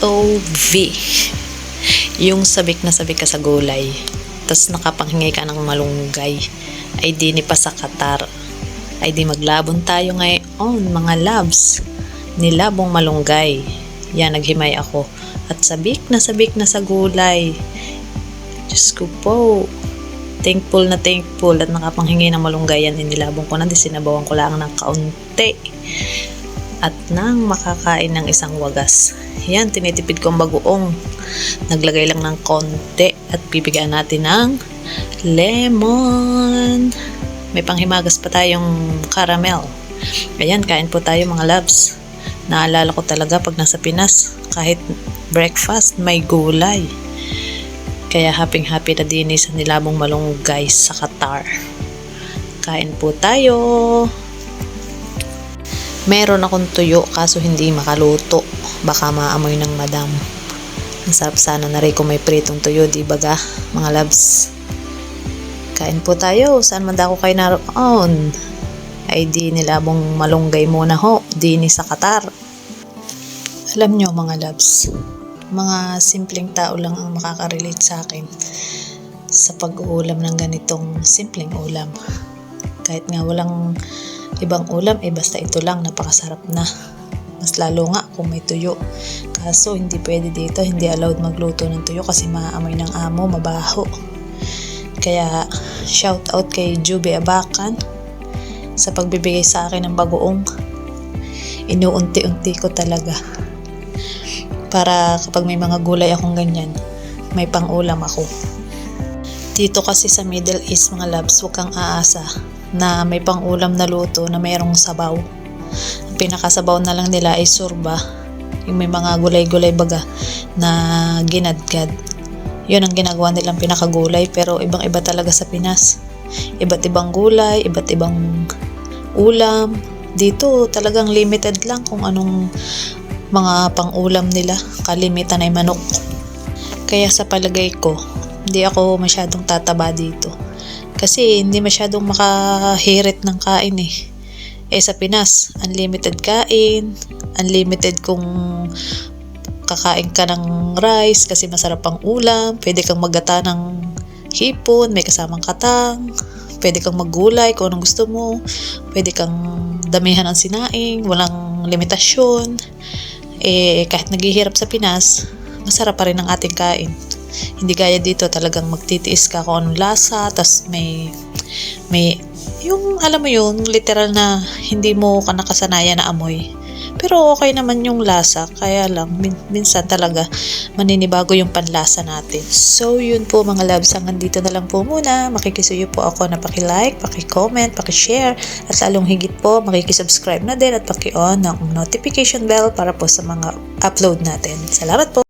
POV. Yung sabik na sabik ka sa gulay, tapos nakapanghingi ka ng malunggay, ay di ni pa sa Qatar. Ay di maglabon tayo ngayon, mga loves. Nilabong malunggay. Yan, naghimay ako. At sabik na sa gulay. Diyos ko po. Thankful at nakapanghingi ng malunggay yan. Inilabong ko na, di sinabawan ko lang ng kaunti. At nang makakain ng isang wagas. Yan, tinitipid ko ang bagoong. Naglagay lang ng konti at bibigyan natin ng lemon. May panghimagas pa tayong caramel. Ayan, kain po tayo mga loves. Naalala ko talaga pag nasa Pinas, kahit breakfast may gulay. Kaya happy na din sa nilabong malunggay sa Qatar. Kain po tayo. Meron akong tuyo kaso hindi makaluto. Baka maamoy ng madam. Masarap sana na rin kung may pritong tuyo, di ba ga, mga loves? Kain po tayo. Saan man ako kayo naroon? Ay di nilabong malunggay muna ho. Di ni sa Qatar. Alam nyo mga loves, mga simpleng tao lang ang makaka-relate sa akin sa pag-uulam ng ganitong simpleng ulam. Kahit nga walang ibang ulam, basta ito lang, napakasarap na. Mas lalo nga kung may tuyo. Kaso hindi pwede dito, hindi allowed magluto ng tuyo kasi maaamoy ng amo, mabaho. Kaya shout out kay Juby Abakan sa pagbibigay sa akin ng bagoong. Inuunti-unti ko talaga. Para kapag may mga gulay akong ganyan, may pang-ulam ako. Dito kasi sa Middle East mga loves, huwag kang aasa na may pang-ulam na luto na mayroong sabaw. Ang pinakasabaw na lang nila ay surba. Yung may mga gulay-gulay baga na ginadgad. Yun ang ginagawa nilang pinakagulay, pero ibang-iba talaga sa Pinas. Iba't ibang gulay, iba't ibang ulam. Dito talagang limited lang kung anong mga pang-ulam nila. Kalimitan ay manok. Kaya sa palagay ko, hindi ako masyadong tataba dito. Kasi hindi masyadong makahirit ng kain eh. Sa Pinas, unlimited kain, unlimited kung kakain ka ng rice kasi masarap ang ulam, pwede kang maggata ng hipon, may kasamang katang, pwede kang maggulay kung anong gusto mo, pwede kang damihan ng sinaing, walang limitasyon. Kahit naghihirap sa Pinas, masarap pa rin ang ating kain. Hindi gaya dito, talagang magtitiis ka kung anong lasa, tas may yung alam mo yun, literal na hindi mo ka nakasanayan na amoy. Pero okay naman yung lasa, kaya lang minsan talaga maninibago yung panlasa natin. So yun po mga loves, hanggang dito na lang po muna. Makikisuyo po ako na paki-like, paki-comment, paki-share, at lalong higit po makikisubscribe na din at paki-on ng notification bell para po sa mga upload natin. Salamat po!